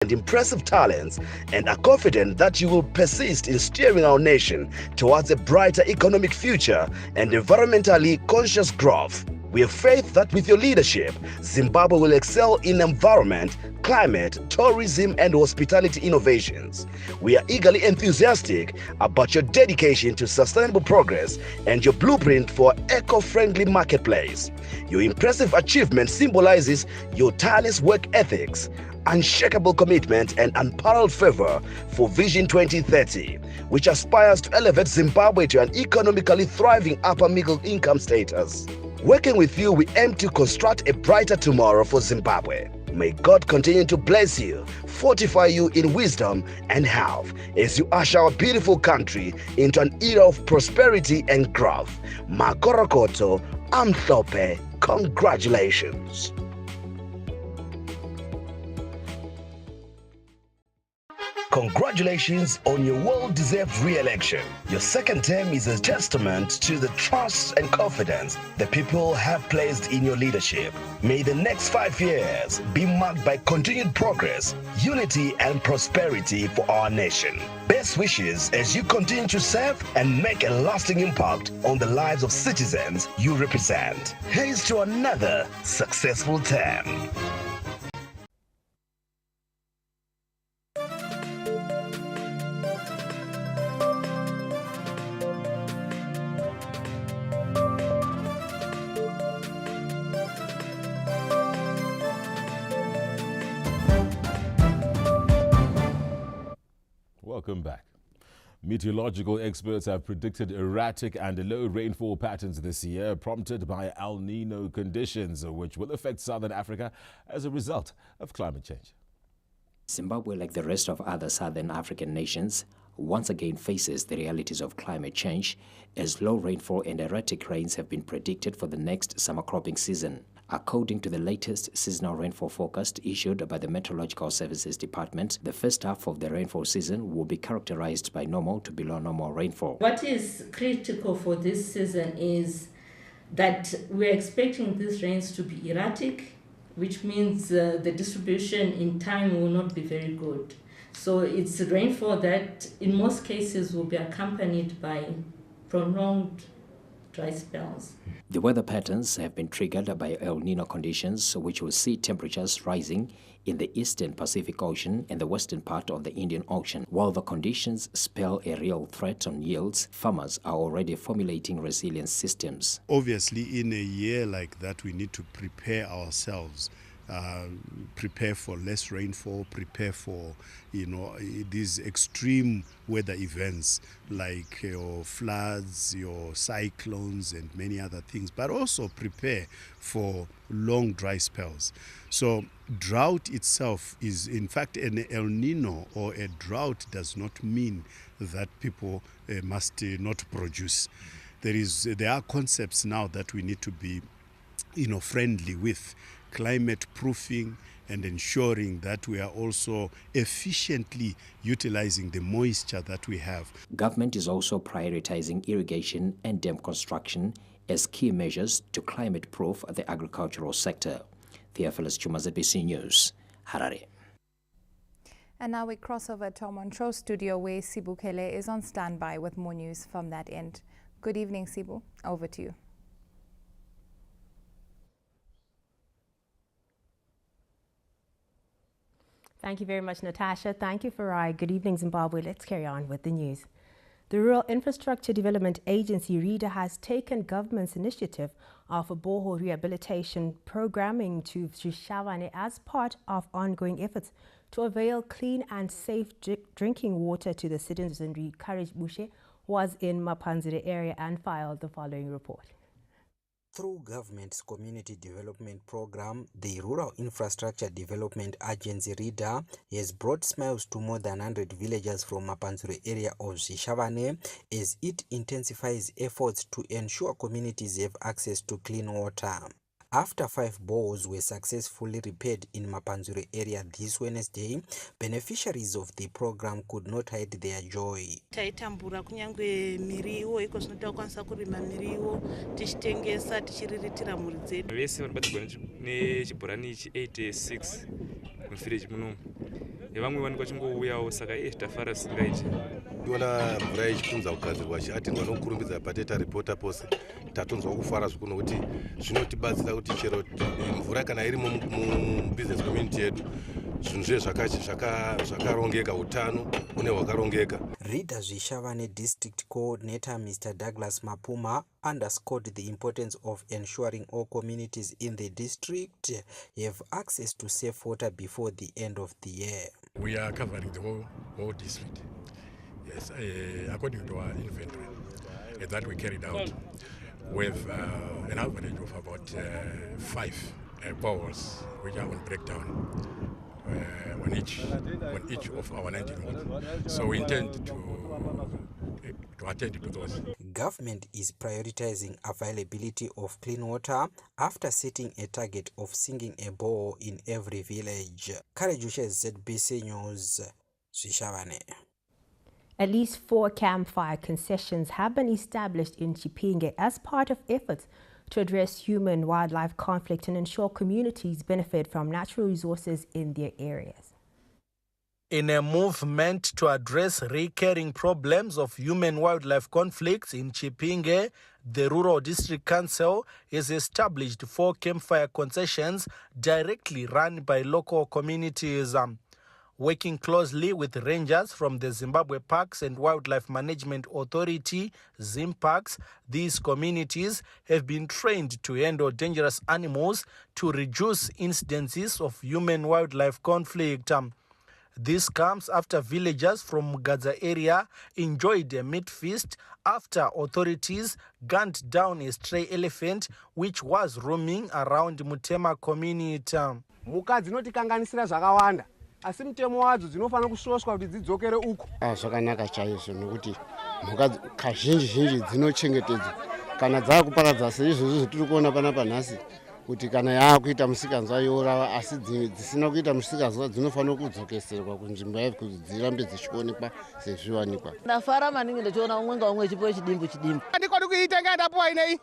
and impressive talents, and are confident that you will persist in steering our nation towards a brighter economic future and environmentally conscious growth. We have faith that with your leadership, Zimbabwe will excel in environment, climate, tourism, and hospitality innovations. We are eagerly enthusiastic about your dedication to sustainable progress and your blueprint for eco-friendly marketplace. Your impressive achievement symbolizes your tireless work ethics, unshakable commitment, and unparalleled fervor for Vision 2030, which aspires to elevate Zimbabwe to an economically thriving upper middle income status. Working with you, we aim to construct a brighter tomorrow for Zimbabwe. May God continue to bless you, fortify you in wisdom and health as you usher our beautiful country into an era of prosperity and growth. Makorokoto Amhlope, congratulations. Congratulations on your well-deserved re-election. Your second term is a testament to the trust and confidence the people have placed in your leadership. May the next 5 years be marked by continued progress, unity, and prosperity for our nation. Best wishes as you continue to serve and make a lasting impact on the lives of citizens you represent. Here's to another successful term. Welcome back. Meteorological experts have predicted erratic and low rainfall patterns this year, prompted by El Nino conditions, which will affect southern Africa as a result of climate change. Zimbabwe, like the rest of other southern African nations, once again faces the realities of climate change, as low rainfall and erratic rains have been predicted for the next summer cropping season. According to the latest seasonal rainfall forecast issued by the Meteorological Services Department, the first half of the rainfall season will be characterized by normal to below normal rainfall. What is critical for this season is that we're expecting these rains to be erratic, which means the distribution in time will not be very good. So it's rainfall that in most cases will be accompanied by prolonged dry spells. The weather patterns have been triggered by El Nino conditions, which will see temperatures rising in the eastern Pacific Ocean and the western part of the Indian Ocean. While the conditions spell a real threat on yields, farmers are already formulating resilience systems. Obviously, in a year like that, we need to prepare ourselves. Prepare for less rainfall, prepare for these extreme weather events like your floods, your cyclones, and many other things, but also prepare for long dry spells. So drought itself is, in fact, an El Nino or a drought does not mean that people must not produce. There are concepts now that we need to be friendly with. Climate proofing and ensuring that we are also efficiently utilizing the moisture that we have. Government is also prioritizing irrigation and dam construction as key measures to climate-proof the agricultural sector. Theophilus Chuma, ZBC News, Harare. And now we cross over to our Montrose studio where Sibu Kele is on standby with more news from that end. Good evening, Sibu. Over to you. Thank you very much, Natasha. Thank you, Farai. Good evening, Zimbabwe. Let's carry on with the news. The Rural Infrastructure Development Agency, RIDA, has taken government's initiative of a borehole rehabilitation programming to Shishavane as part of ongoing efforts to avail clean and safe drinking water to the citizenry. Courage Bushe was in Mapanzire area and filed the following report. Through government's community development program, the Rural Infrastructure Development Agency RIDA has brought smiles to more than 100 villagers from Mapanzure area of Shishavane as it intensifies efforts to ensure communities have access to clean water. After 5 boreholes were successfully repaired in Mapanzure area this Wednesday, beneficiaries of the program could not hide their joy. Taitambura kunyangwe miriwo iko zvinoda kwanisa kurima miriwo tichitengesa tichiriritira mhuri dzedu. Vese vanobatsirwa nechibhorani 86 muvillage muno. vamwe vanenge vachingouyawo saka tafara singaiti tiona mvura ichikunza kugadzirwa chiatendwa nokurumbidza pateta ripota pose tatonzwa kufara zvikuru nokuti zvinotibatsira kuti chero mvura kana iri mubusiness community yedu zvinhu zvakarongeka, utano une hwakarongeka. Rida Zvishavane district coordinator Mr. Douglas Mapuma underscored the importance of ensuring all communities in the district have access to safe water before the end of the year. We are covering the whole district. Yes, according to our inventory that we carried out, with an average of about 5 boreholes which are on breakdown on each of our 19 wards. So we intend to attend to those. Government is prioritizing availability of clean water after setting a target of sinking a borehole in every village. Karejushe, ZBC News, Zvishavane. At least 4 campfire concessions have been established in Chipinge as part of efforts to address human-wildlife conflict and ensure communities benefit from natural resources in their areas. In a movement to address recurring problems of human-wildlife conflicts in Chipinge, the Rural District Council has established 4 campfire concessions directly run by local communities. Working closely with rangers from the Zimbabwe Parks and Wildlife Management Authority, ZIMPARKS, these communities have been trained to handle dangerous animals to reduce incidences of human-wildlife conflict. This comes after villagers from Gaza area enjoyed a meat feast after authorities gunned down a stray elephant which was roaming around Mutema community. Mhuka dzinotikanganisira zvakawanda. Asi mutemo wadzo dzinofanira kusvoswa kuti dzidzokere uko. Zvakanaka chaizvo nokuti mhuka kazhinji dzinochengetedzwa kana dzakuparadza seizvozvo tiri kuona panapa nhasi kuti kana yakuita musikanzwa yorava asi dzisina kuita musikanzwa dzinofanira kudzokeserwa kunzvimbo yayo kuti dzirambe dzichionekwa sezviwanikwa. Ndafara maningi ndichiona umwe ngaumwe chipo chidimbu. Ndikoti kuitenga ndapuwa inei.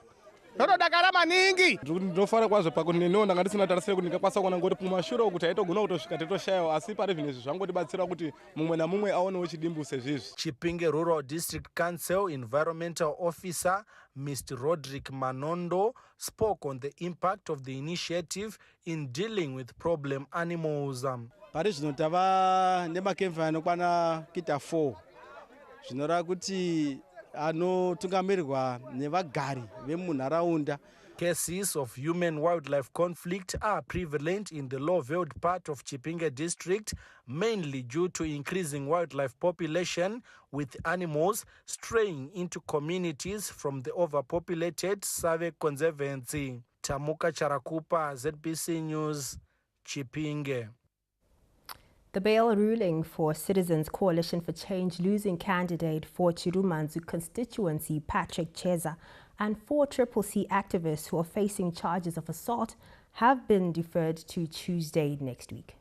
Ndodakara maningi. Ndinofara kwazvo pakuti ndinoona ndisina tarisira kuti ndingakwanisa kuona ngoti kumashure kuti aitogona kutosvika tetoshayiwa asi pari zvinezvi zvangotibatsira kuti mumwe namumwe aonewo chidimbu sezvizvi. Chipinge Rural District Council Environmental Officer Mr. Roderick Manondo spoke on the impact of the initiative in dealing with problem animals. Pari zvino tava nemakemfa anokwana kita 4 zvinoreva kuti anotungamirirwa nevagari vemunharaunda. Cases of human-wildlife conflict are prevalent in the low-veiled part of Chipinge district, mainly due to increasing wildlife population, with animals straying into communities from the overpopulated Save Conservancy. Tamuka Charakupa, ZBC News, Chipinge. The bail ruling for Citizens Coalition for Change losing candidate for Chirumanzu constituency Patrick Cheza and 4 CCC activists who are facing charges of assault have been deferred to Tuesday next week.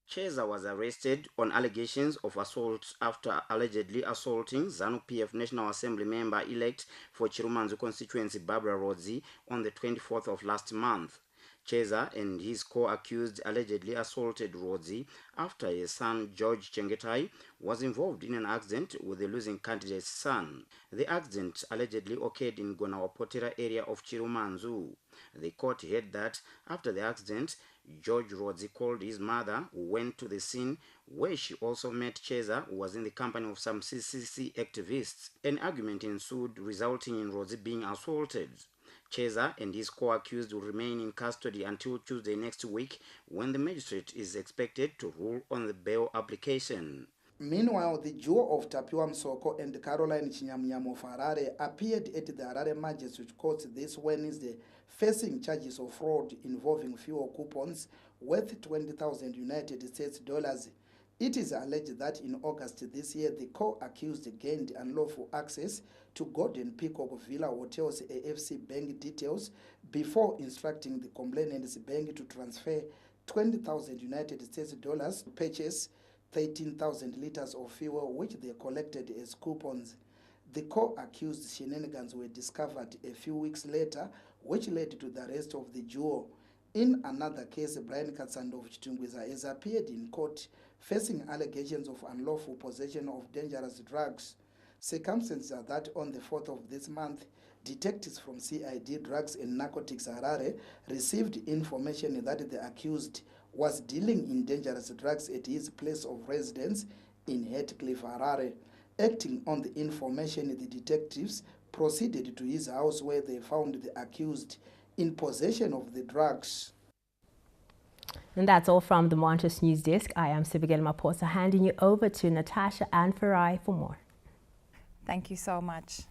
Cheza was arrested on allegations of assault after allegedly assaulting ZANU-PF National Assembly member-elect for Chirumanzu constituency Barbara Rodzi on the 24th of last month. Cheza and his co-accused allegedly assaulted Rodzi after his son George Chengetai was involved in an accident with the losing candidate's son. The accident allegedly occurred in Gonawapotera area of Chirumanzu. The court heard that after the accident, George Rodzi called his mother, who went to the scene, where she also met Cheza, who was in the company of some CCC activists. An argument ensued, resulting in Rodzi being assaulted. Cheza and his co-accused will remain in custody until Tuesday next week, when the magistrate is expected to rule on the bail application. Meanwhile, the duo of Tapiwa Msoko and Caroline Chinyamnyamo of Harare appeared at the Harare Magistrate Court this Wednesday, facing charges of fraud involving fuel coupons worth 20,000 United States dollars. It is alleged that in August this year, the co-accused gained unlawful access to Golden Peacock Villa Hotel's AFC bank details before instructing the complainant's bank to transfer 20,000 United States dollars to purchase 13,000 liters of fuel, which they collected as coupons. The co-accused shenanigans were discovered a few weeks later, which led to the arrest of the duo. In another case, Brian Katsando of Chitungwiza has appeared in court facing allegations of unlawful possession of dangerous drugs. Circumstances are that on the 4th of this month, detectives from CID Drugs and Narcotics Harare received information that the accused was dealing in dangerous drugs at his place of residence in Heathcliff, Harare. Acting on the information, the detectives proceeded to his house where they found the accused in possession of the drugs. And that's all from the Montrose News Desk. I am Sibigel Maposa, handing you over to Natasha and Farai for more. Thank you so much.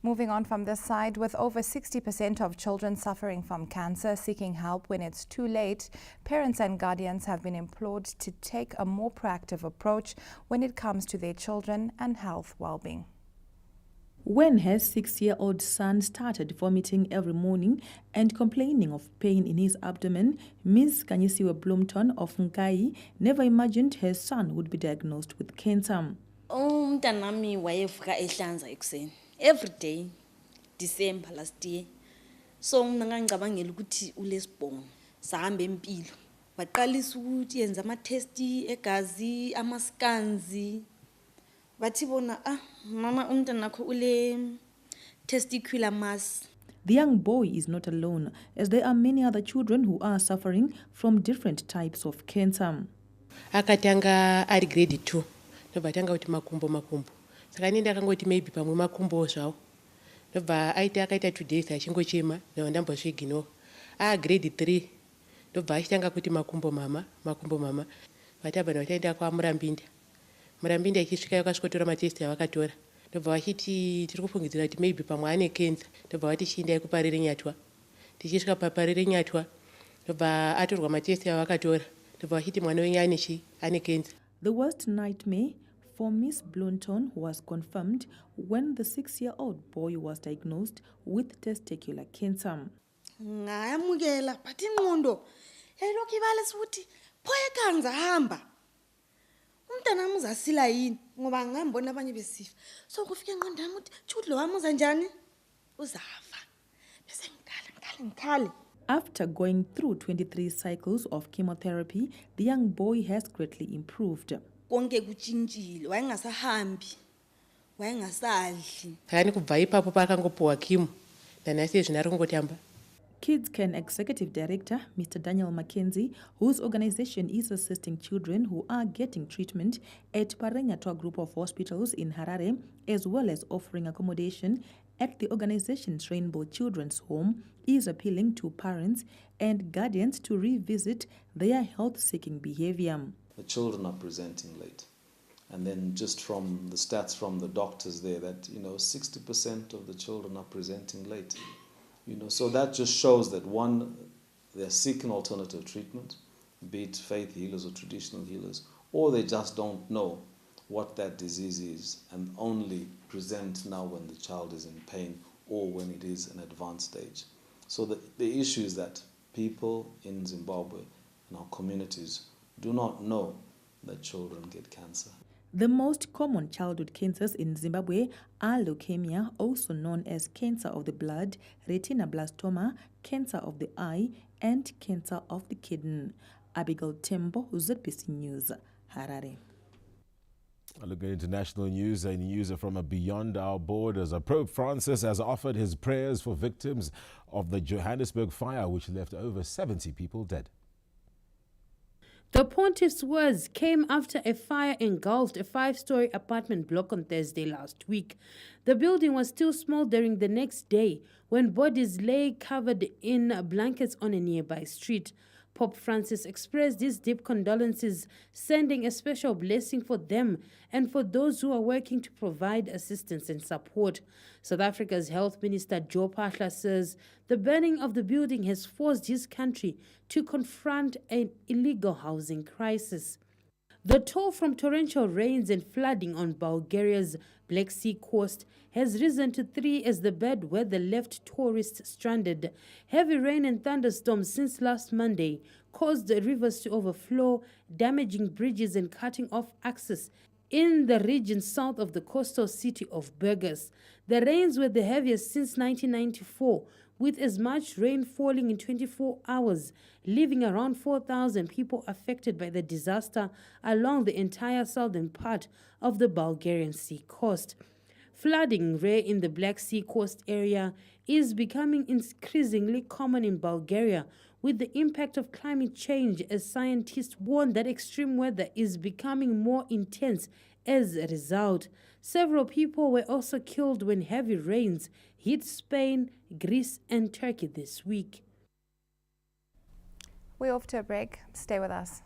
Moving on from this side, with over 60% of children suffering from cancer seeking help when it's too late, parents and guardians have been implored to take a more proactive approach when it comes to their children and health well-being. When her 6-year-old son started vomiting every morning and complaining of pain in his abdomen, Ms. Kanyisiwe Bloomton of Nkai never imagined her son would be diagnosed with cancer. Umntanami wayevuka ehlanza ekuseni every day December last year, so mina ngangicabangela ukuthi ulesibhono sahamba empilo waqalisa ukuthi yenza ama test egazi ama scans bathi bona mama umntanakho ule testicular mass. The young boy is not alone, as there are many other children who are suffering from different types of cancer. Akatanga ari grade 2 ndobva tanga kuti makumbo saka nenda akangoti maybe pamwe makumbo zvawo ndobva akaita 2 days achingochema nawo ndambozviignore grade 3 ndobva achitanga kuti makumbo mama vatabva vataenda murambinda ichisvika yakasvikotora matesti avakatora ndobva vachiti tiri kufungidzira kuti maybe pamwe ane cancer ndobva vati chiendai kuparire nyatwa tichisvika paparire nyatwa ndobva atorwa matesti avakatora ndobva vachiti mwana wenyu ane cancer. The worst nightmare for Miss Bloomton was confirmed when the 6-year-old boy was diagnosed with testicular cancer. Ngayamukela but ingqondo yayilokhu ibalesa ukuthi phoye kanza hamba umntana uzasila yini ngoba ngambona abanye besifa so kufika ingqondo yami ukuthi chudlo wami uza njani uzafa bese ngikhala. After going through 23 cycles of chemotherapy, the young boy has greatly improved. Konke kuchintshile wayengasahambi wayengasadli hani kubva ipapo pakangopuwa chemo nanasi zvinari kungotamba. Kids Can Executive Director Mr. Daniel Mackenzie, whose organization is assisting children who are getting treatment at Parenyatwa Group of Hospitals in Harare, as well as offering accommodation at the organization's Rainbow Children's Home, is appealing to parents and guardians to revisit their health-seeking behavior. The children are presenting late. And then just from the stats from the doctors there that, 60% of the children are presenting late. So that just shows that one, they're seeking alternative treatment, be it faith healers or traditional healers, or they just don't know what that disease is and only present now when the child is in pain or when it is an advanced stage. So the issue is that people in Zimbabwe and our communities do not know that children get cancer. The most common childhood cancers in Zimbabwe are leukemia, also known as cancer of the blood, retinoblastoma, cancer of the eye, and cancer of the kidney. Abigail Tembo, ZBC News, Harare. Looking at international news, a news from beyond our borders. Pope Francis has offered his prayers for victims of the Johannesburg fire, which left over 70 people dead. The pontiff's words came after a fire engulfed a 5-story apartment block on Thursday last week. The building was still smoldering the next day when bodies lay covered in blankets on a nearby street. Pope Francis expressed his deep condolences, sending a special blessing for them and for those who are working to provide assistance and support. South Africa's Health Minister Joe Pahla says the burning of the building has forced his country to confront an illegal housing crisis. The toll from torrential rains and flooding on Bulgaria's Black Sea coast has risen to 3 as the bad weather left tourists stranded. Heavy rain and thunderstorms since last Monday caused the rivers to overflow, damaging bridges and cutting off access in the region south of the coastal city of Burgas. The rains were the heaviest since 1994, with as much rain falling in 24 hours, leaving around 4,000 people affected by the disaster along the entire southern part of the Bulgarian Sea coast. Flooding, rare in the Black Sea coast area, is becoming increasingly common in Bulgaria with the impact of climate change, as scientists warn that extreme weather is becoming more intense as a result. Several people were also killed when heavy rains hit Spain, Greece and Turkey this week. We're off to a break. Stay with us.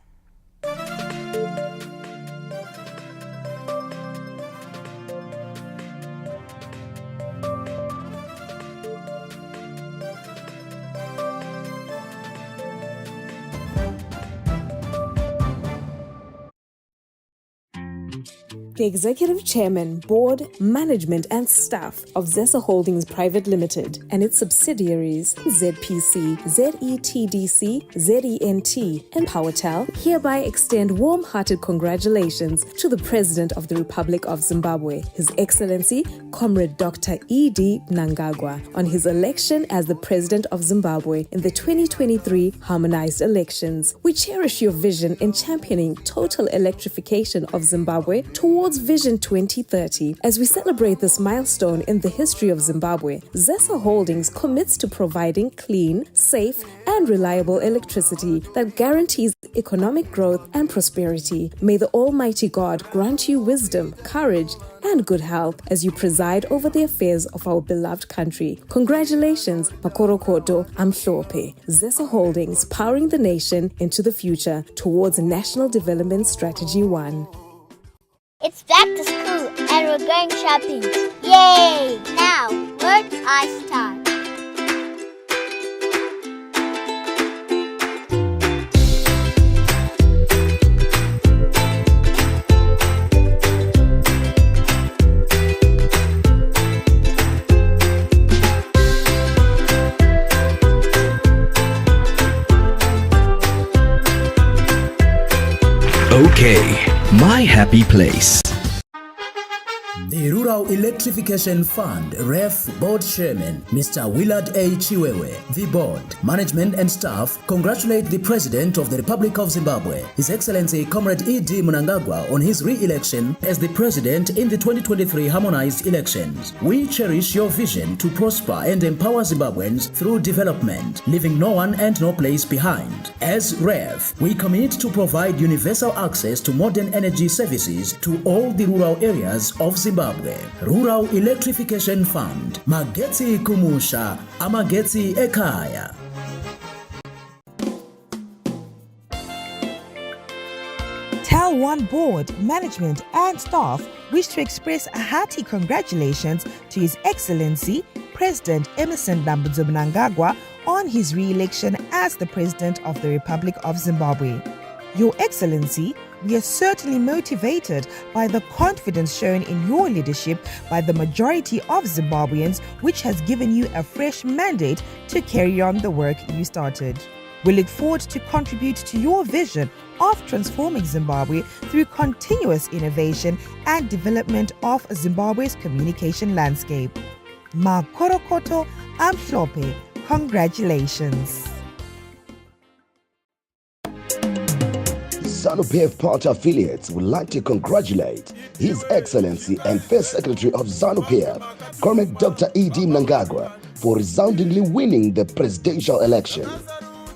The Executive Chairman, Board, Management and Staff of ZESA Holdings Private Limited and its subsidiaries ZPC, ZETDC, ZENT and PowerTel hereby extend warm-hearted congratulations to the President of the Republic of Zimbabwe, His Excellency Comrade Dr. E.D. Mnangagwa, on his election as the President of Zimbabwe in the 2023 harmonized elections. We cherish your vision in championing total electrification of Zimbabwe towards Vision 2030. As we celebrate this milestone in the history of Zimbabwe, ZESA Holdings commits to providing clean, safe, and reliable electricity that guarantees economic growth and prosperity. May the Almighty God grant you wisdom, courage, and good health as you preside over the affairs of our beloved country. Congratulations, Makorokoto Amhlope. ZESA Holdings, powering the nation into the future towards National Development Strategy 1. It's back to school and we're going shopping. Yay! Now, words I start. Okay, my happy place. The Rural Electrification Fund, REF Board Chairman, Mr. Willard A. Chiwewe, the Board, Management and Staff congratulate the President of the Republic of Zimbabwe, His Excellency Comrade E.D. Mnangagwa, on his re-election as the President in the 2023 harmonized elections. We cherish your vision to prosper and empower Zimbabweans through development, leaving no one and no place behind. As REF, we commit to provide universal access to modern energy services to all the rural areas of Zimbabwe. Rural Electrification Fund, Magetsi Kumusha, Amagetsi Ekaya. Tel One Board, Management and Staff wish to express a hearty congratulations to His Excellency President Emmerson Mnangagwa on his re-election as the President of the Republic of Zimbabwe. Your Excellency, we are certainly motivated by the confidence shown in your leadership by the majority of Zimbabweans, which has given you a fresh mandate to carry on the work you started. We look forward to contribute to your vision of transforming Zimbabwe through continuous innovation and development of Zimbabwe's communication landscape. Makorokoto Amhlope, congratulations. ZANU-PF party affiliates would like to congratulate His Excellency and First Secretary of ZANU-PF, Comrade Dr. E.D. Mnangagwa, for resoundingly winning the presidential election.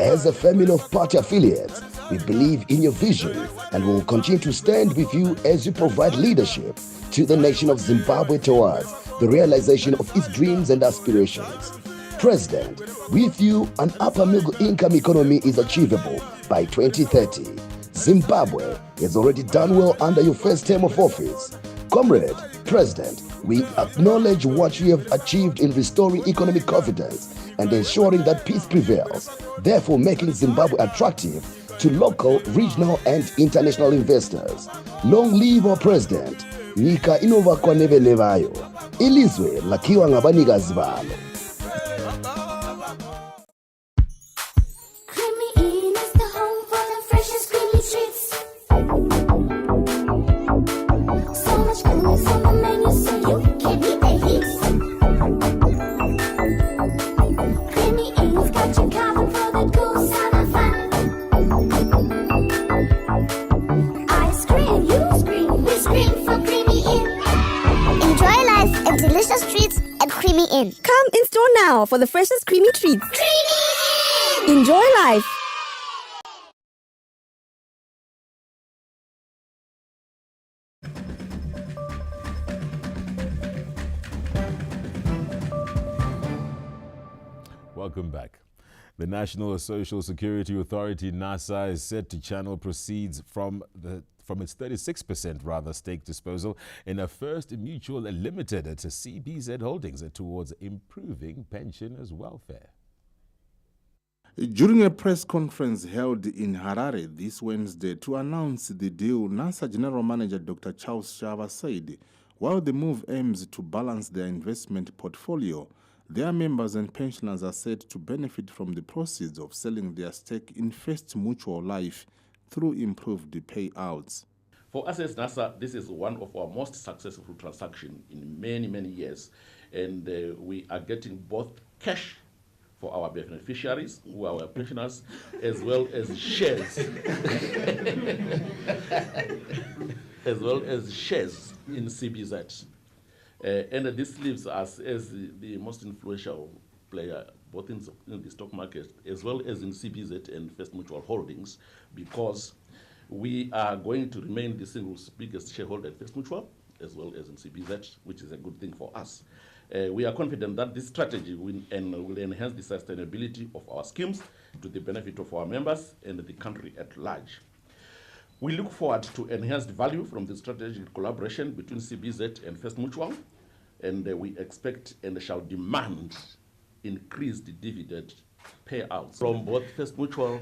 As a family of party affiliates, we believe in your vision and will continue to stand with you as you provide leadership to the nation of Zimbabwe towards the realization of its dreams and aspirations. President, with you, an upper middle income economy is achievable by 2030. Zimbabwe has already done well under your first term of office. Comrade President, we acknowledge what you have achieved in restoring economic confidence and ensuring that peace prevails, therefore making Zimbabwe attractive to local, regional and international investors. Long live our President. Nyika inovakwa nevene vayo. Ilizwe lakiwa ngabanikazi balo. now for the freshest creamy treats. Enjoy life. Welcome back. The National Social Security Authority, NSSA, is set to channel proceeds from its 36% stake disposal in a First Mutual Limited to CBZ Holdings towards improving pensioners' welfare. During a press conference held in Harare this Wednesday to announce the deal, NSSA General Manager Dr. Charles Shava said, while the move aims to balance their investment portfolio, their members and pensioners are set to benefit from the proceeds of selling their stake in First Mutual Life through improved payouts. For us as NSSA, this is one of our most successful transactions in many, many years. And we are getting both cash for our beneficiaries, who are our pensioners, as well as shares. As well as shares in CBZ. And this leaves us as the most influential player, both in the stock market, as well as in CBZ and First Mutual Holdings, because we are going to remain the single biggest shareholder in First Mutual, as well as in CBZ, which is a good thing for us. We are confident that this strategy will enhance the sustainability of our schemes to the benefit of our members and the country at large. We look forward to enhanced value from the strategic collaboration between CBZ and First Mutual, and we expect and shall demand increased dividend payouts from both First Mutual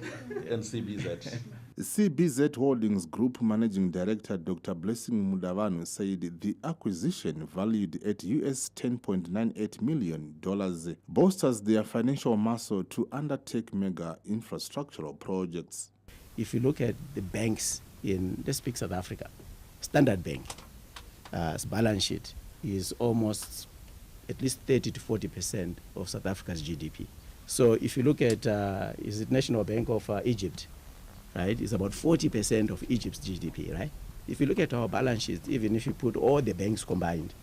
and CBZ. CBZ Holdings Group Managing Director Dr. Blessing Mudavanu said the acquisition, valued at US $10.98 million, bolsters their financial muscle to undertake mega infrastructural projects. If you look at the banks in, let's speak South Africa, Standard Bank, balance sheet is almost at least 30 to 40% of South Africa's GDP. So if you look at, is it National Bank of Egypt, right? It's about 40% of Egypt's GDP, right? If you look at our balance sheet, even if you put all the banks combined,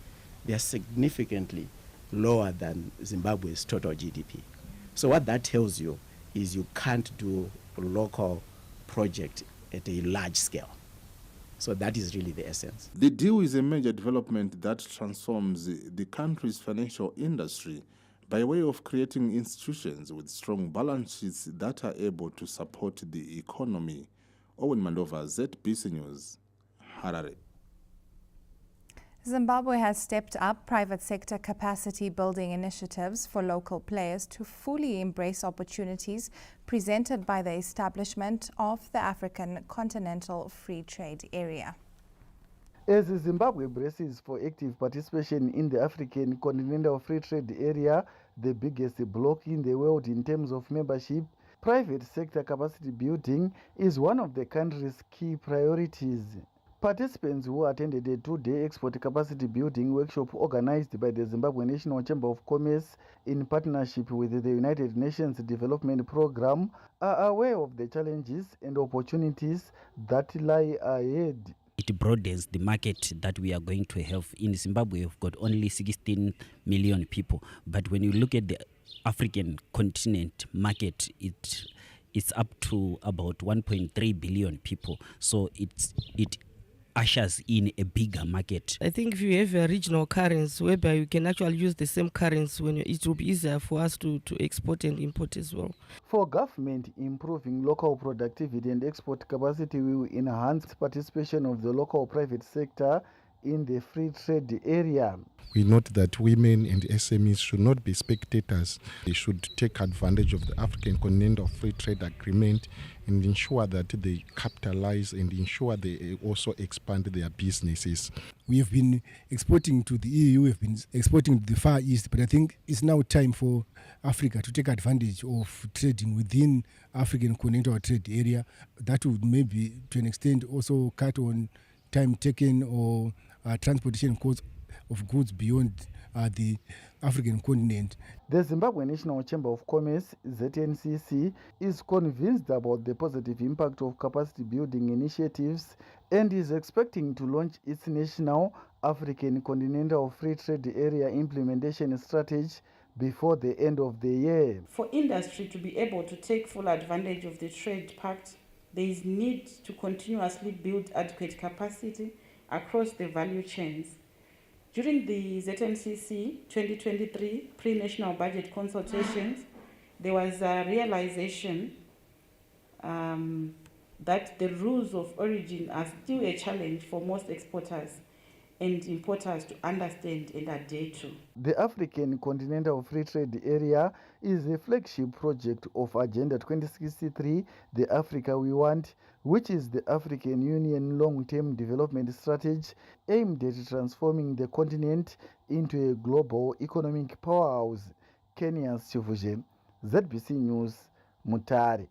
they are significantly lower than Zimbabwe's total GDP. So what that tells you is you can't do a local project at a large scale. So that is really the essence. The deal is a major development that transforms the country's financial industry by way of creating institutions with strong balance sheets that are able to support the economy. Owen Mandova, ZBC News, Harare. Zimbabwe has stepped up private sector capacity building initiatives for local players to fully embrace opportunities presented by the establishment of the African Continental Free Trade Area. As Zimbabwe braces for active participation in the African Continental Free Trade Area, the biggest bloc in the world in terms of membership, private sector capacity building is one of the country's key priorities. Participants who attended a two-day export capacity building workshop organized by the Zimbabwe National Chamber of Commerce in partnership with the United Nations Development Programme are aware of the challenges and opportunities that lie ahead. It broadens the market that we are going to have. In Zimbabwe, we've got only 16 million people. But when you look at the African continent market, it's up to about 1.3 billion people. So it ushers in a bigger market. I think if you have a regional currency whereby you can actually use the same currency, it will be easier for us to export and import as well. For government, improving local productivity and export capacity will enhance participation of the local private sector in the free trade area. We note that women and SMEs should not be spectators. They should take advantage of the African Continental Free Trade Agreement and ensure that they capitalize and ensure they also expand their businesses. We have been exporting to the EU, we have been exporting to the Far East, but I think it's now time for Africa to take advantage of trading within African Continental Trade Area. That would maybe, to an extent, also cut on time taken or transportation costs of goods beyond the African continent. The Zimbabwe National Chamber of Commerce, ZNCC, is convinced about the positive impact of capacity building initiatives and is expecting to launch its national African Continental Free Trade Area implementation strategy before the end of the year. For industry to be able to take full advantage of the Trade Pact, there is need to continuously build adequate capacity across the value chains. During the ZNCC 2023 pre-national budget consultations, there was a realization that the rules of origin are still a challenge for most exporters and importers to understand and adhere to. The African Continental Free Trade Area is a flagship project of Agenda 2063, the Africa We Want, which is the African Union long-term development strategy aimed at transforming the continent into a global economic powerhouse. Kenya's Chivuje, ZBC News, Mutare.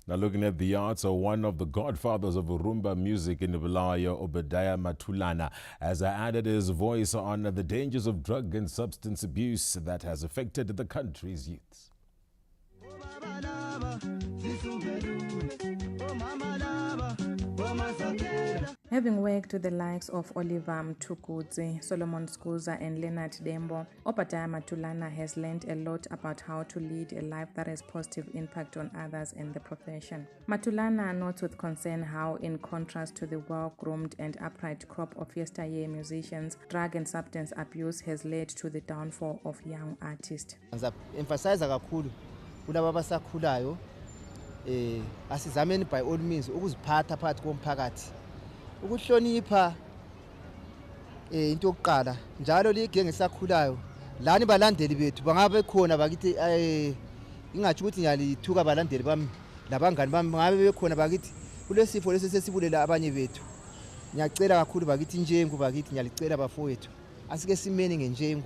Now looking at the arts, one of the godfathers of Rumba music in Bulawayo, Obadiah Matulana, has added his voice on the dangers of drug and substance abuse that has affected the country's youths. Having worked with the likes of Oliver Mtukudzi, Solomon Skuza and Leonard Dembo, Obadiah Matulana has learned a lot about how to lead a life that has positive impact on others in the profession. Matulana notes with concern how, in contrast to the well-groomed and upright crop of yesteryear musicians, drug and substance abuse has led to the downfall of young artists. Emphasize kakhulu kulabo abasakhulayo asizameni by all means ukuziphatha phakathi komphakathi ukuhlonipha into yokuqala njalo ligenge sakhulayo lani balandeli bethu bangabe khona bakithi ingathi ukuthi ngiyalithuka balandeli bami labangani bami ngabe bekhona bakithi kulesifo lesi sesibulela abanye bethu ngiyacela kakhulu bakithi njengu bakithi ngiyalicela bafowethu asike simeni ngenjengu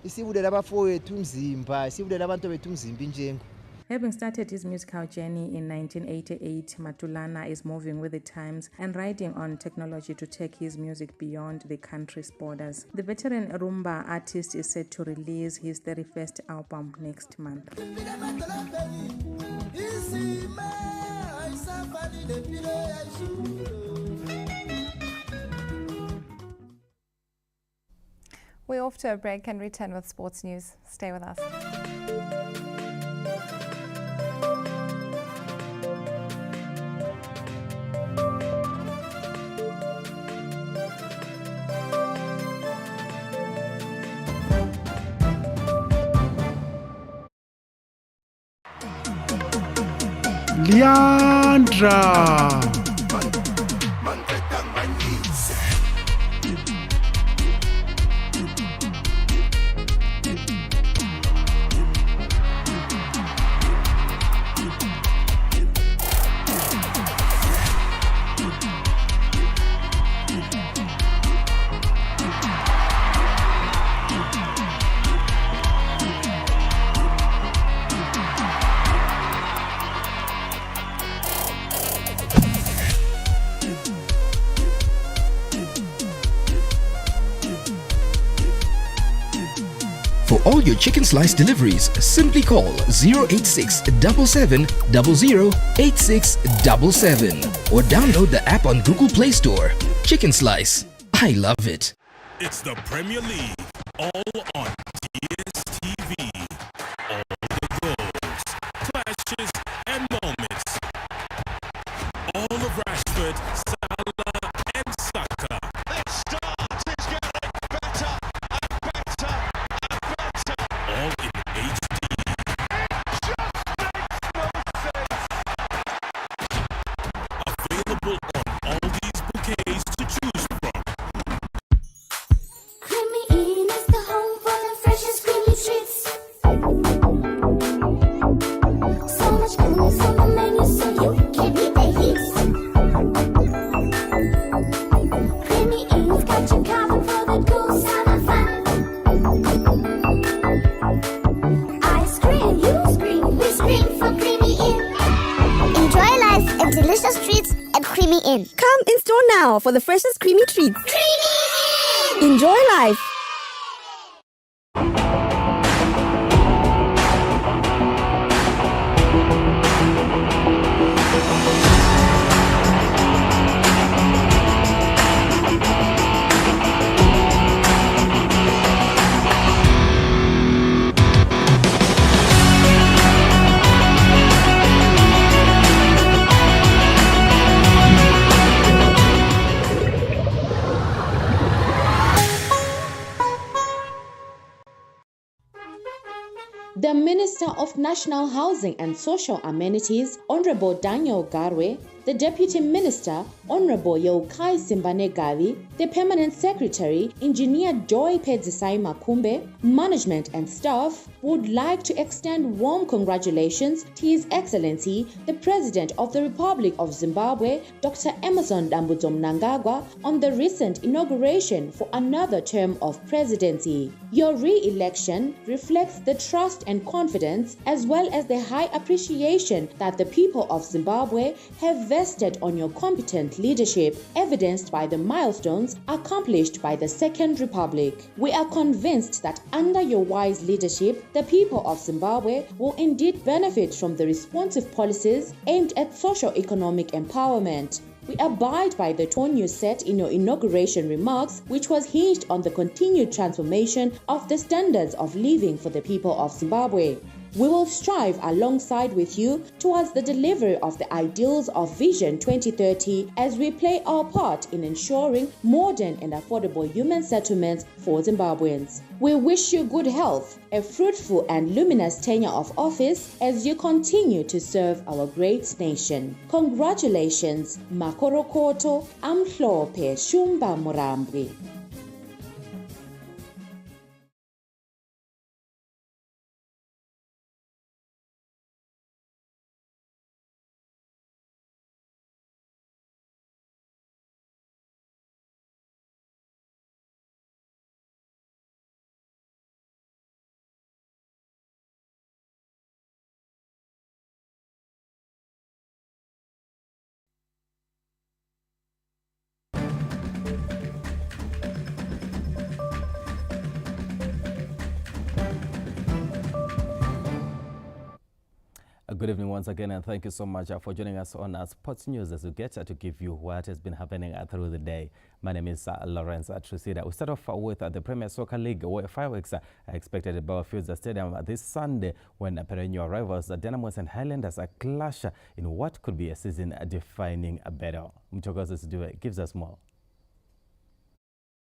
isibulela abafowethu umzimba isibulela abantu bethu umzimba injengu. Having started his musical journey in 1988, Matulana is moving with the times and riding on technology to take his music beyond the country's borders. The veteran Rumba artist is set to release his 31st album next month. We're off to a break and return with sports news. Stay with us. Leandra. For all your chicken slice deliveries, simply call 086 77 00 8677 or download the app on Google Play Store. Chicken Slice, I love it. It's the Premier League, all on DSTV. All the goals, clashes, and moments. All of Rashford, Salah, and Saka. This start is getting better and better and better. All in HD. Just makes no sense. Available on all these bouquets to choose from. Creamy Inn is the home for the freshest creamy treats. So much goodness on the menu, so you can't beat the heat. Creamy Inn's got you covered for the cool summer fun. I scream, you scream, we scream for Creamy Inn. Enjoy life and delicious treats at Creamy Inn. Come in store now for the freshest creamy treats. Creamy Inn! Enjoy life. the Minister of National Housing and Social Amenities, Honorable Daniel Garwe, the Deputy Minister, Honorable Yeukai Simbane Gavi, the Permanent Secretary, Engineer Joy Pedzisai Makumbe, management and staff would like to extend warm congratulations to His Excellency, the President of the Republic of Zimbabwe, Dr. Emmerson Dambudzo Mnangagwa, on the recent inauguration for another term of presidency. Your re-election reflects the trust and confidence as well as the high appreciation that the people of Zimbabwe have vested on your competent leadership, evidenced by the milestones accomplished by the Second Republic. We are convinced that under your wise leadership, the people of Zimbabwe will indeed benefit from the responsive policies aimed at socio-economic empowerment. We abide by the tone you set in your inauguration remarks, which was hinged on the continued transformation of the standards of living for the people of Zimbabwe. We will strive alongside with you towards the delivery of the ideals of Vision 2030 as we play our part in ensuring modern and affordable human settlements for Zimbabweans. We wish you good health, a fruitful and luminous tenure of office as you continue to serve our great nation. Congratulations, Makorokoto Amhlophe Shumba Murambwi. Good evening once again, and thank you so much for joining us on our Sports News as we get to give you what has been happening through the day. My name is Lawrence Trusida. We start off with the Premier Soccer League, where fireworks are expected at Bellfields Stadium this Sunday when perennial rivals Dynamos and Highlanders clash in what could be a season-defining battle. Mchokozi gives us more.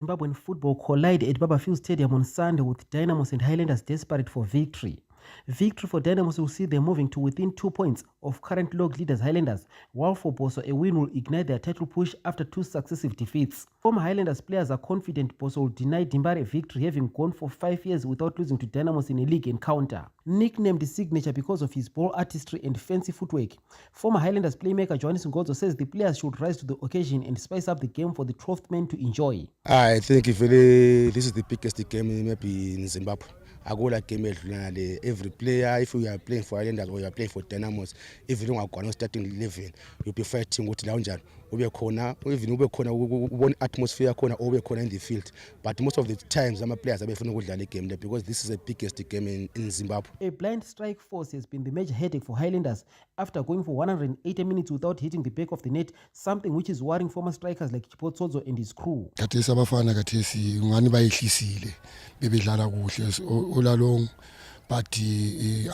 Zimbabwean football collide at Bellfields Stadium on Sunday with Dynamos and Highlanders desperate for victory. Victory for Dynamos will see them moving to within 2 points of current log leaders Highlanders, while for Boso a win will ignite their title push after 2 successive defeats. Former Highlanders players are confident Boso will deny Dimbare victory, having gone for 5 years without losing to Dynamos in a league encounter. Nicknamed Signature because of his ball artistry and fancy footwork, former Highlanders playmaker Johannes Ngozo says the players should rise to the occasion and spice up the game for the 12th man to enjoy. I think if this is the biggest game maybe in Zimbabwe. I go like game every player, if you are playing for Highlanders or you are playing for Dynamos, if you don't have starting 11, you'll be fighting with Lounge. Ube corner, even ube corner, one atmosphere corner, ube corner in the field. But most of the times, I'm a players are the game because this is the biggest game in Zimbabwe. A blind strike force has been the major headache for Highlanders after going for 180 minutes without hitting the back of the net, something which is worrying former strikers like Chipotsozo and his crew. But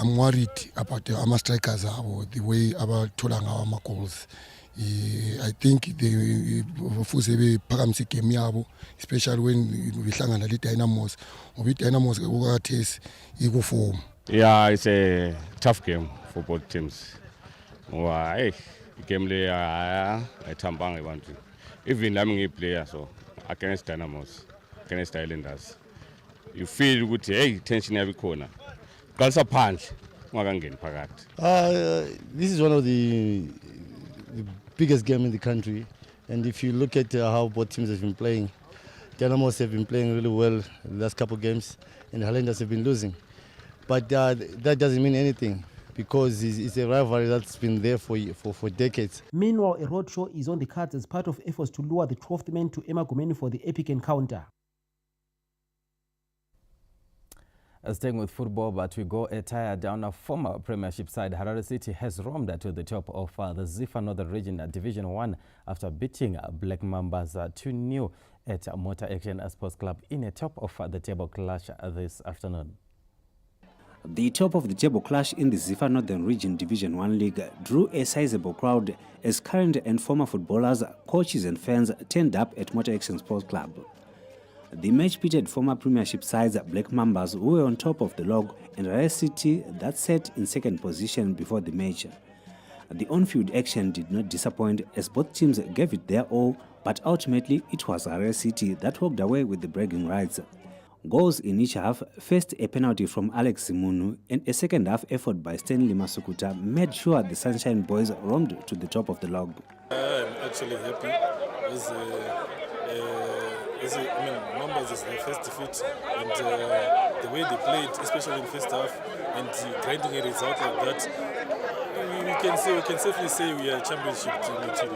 I'm worried about our strikers, the way our Tolang goals. I think the Pagamsi game yabo, especially when we hang the Dynamos, with Dynamos go form. Yeah, it's a tough game for both teams. Why? Game I tambang want to. Even I'm a player, so against Dynamos, against Highlanders. You feel good, hey, tension every corner. Girls are punch. This is one of the biggest game in the country, and if you look at how both teams have been playing, Dynamos have been playing really well the last couple of games, and Highlanders have been losing. But that doesn't mean anything because it's a rivalry that's been there for decades. Meanwhile, a roadshow is on the cards as part of efforts to lure the 12th man to Emagomeni for the epic encounter. Staying with football, but we go a tire down. A former Premiership side, Harare City, has roamed to the top of the Zifa Northern Region Division 1 after beating Black Mambas 2-0 at Motor Action Sports Club in a top of the table clash this afternoon. The top of the table clash in the Zifa Northern Region Division 1 League drew a sizable crowd as current and former footballers, coaches and fans turned up at Motor Action Sports Club. The match pitted former Premiership sides Black Mambas, who were on top of the log, and Rare City that sat in second position before the match. The on-field action did not disappoint as both teams gave it their all, but ultimately it was Rare City that walked away with the bragging rights. Goals in each half, first a penalty from Alex Simunu and a second half effort by Stanley Masukuta made sure the Sunshine Boys roamed to the top of the log. I'm actually happy. Numbers is their first defeat, and the way they played, especially in first half, and grinding a result like that, we can safely say we are a championship team.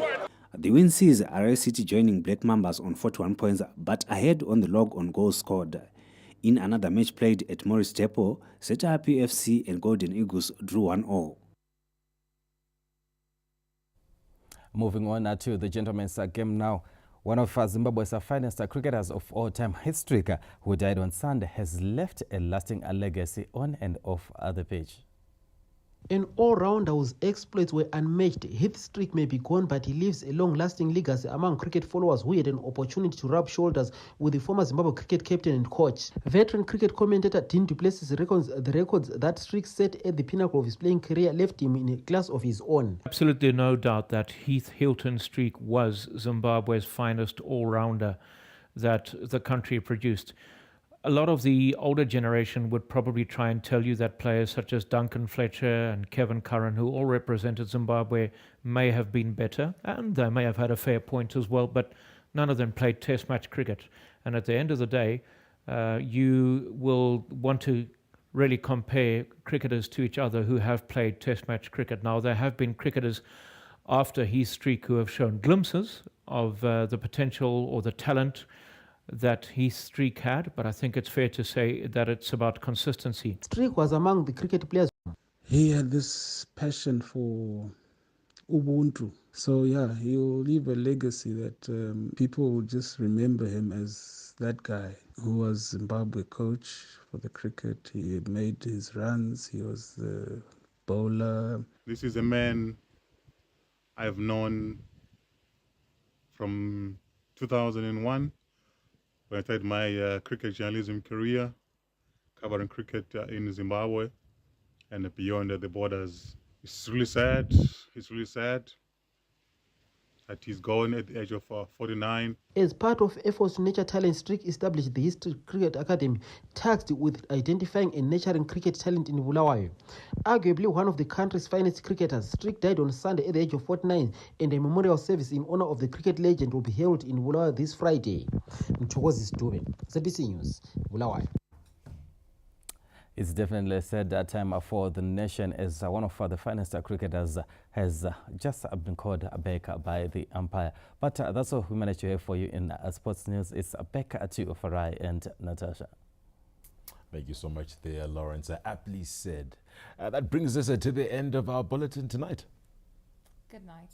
The win sees RS City joining Black Mambas on 41 points, but ahead on the log on goals scored. In another match played at Morris Depot, Seta PFC and Golden Eagles drew 1-1. Moving on to the gentlemen's game now. One of Zimbabwe's finest cricketers of all time, Heathstreak, who died on Sunday, has left a lasting legacy on and off the pitch. An all-rounder whose exploits were unmatched, Heathstreak may be gone, but he leaves a long-lasting legacy among cricket followers who had an opportunity to rub shoulders with the former Zimbabwe cricket captain and coach. Veteran cricket commentator Dean du Plessis reckons the records that Streak set at the pinnacle of his playing career left him in a class of his own. Absolutely no doubt that Heath Hilton Streak was Zimbabwe's finest all-rounder that the country produced. A lot of the older generation would probably try and tell you that players such as Duncan Fletcher and Kevin Curran, who all represented Zimbabwe, may have been better, and they may have had a fair point as well, but none of them played test match cricket. And at the end of the day, you will want to really compare cricketers to each other who have played test match cricket. Now, there have been cricketers after Heath Streak who have shown glimpses of the potential or the talent that Heath Streak had, but I think it's fair to say that it's about consistency. Streak was among the cricket players. He had this passion for Ubuntu. So yeah, he'll leave a legacy that people will just remember him as that guy who was Zimbabwe coach for the cricket. He made his runs, he was the bowler. This is a man I've known from 2001. When I started my cricket journalism career, covering cricket in Zimbabwe and beyond the borders. It's really sad. It's really sad that he's gone at the age of 49. As part of efforts to nurture talent, Streak established the History Cricket Academy, tasked with identifying and nurturing cricket talent in Bulawayo. Arguably one of the country's finest cricketers, Streak died on Sunday at the age of 49, and a memorial service in honor of the cricket legend will be held in Bulawayo this Friday. Mchokozi Stube, ZBC News, Bulawayo. It's definitely a sad time for the nation as one of the finest cricketers has just been called back by the umpire. But that's all we managed to have for you in sports news. It's back to Farai and Natasha. Thank you so much there, Lawrence. Aptly said. That brings us to the end of our bulletin tonight. Good night.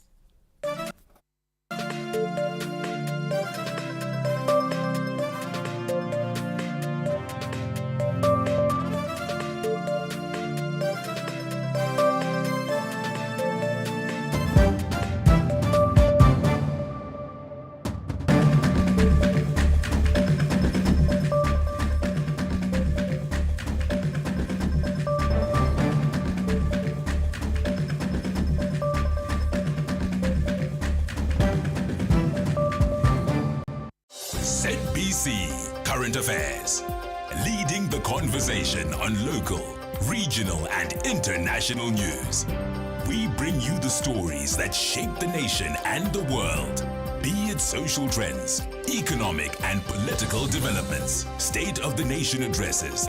Current Affairs, leading the conversation on local, regional and international news. We bring you the stories that shape the nation and the world, be it social trends, economic and political developments, state of the nation addresses,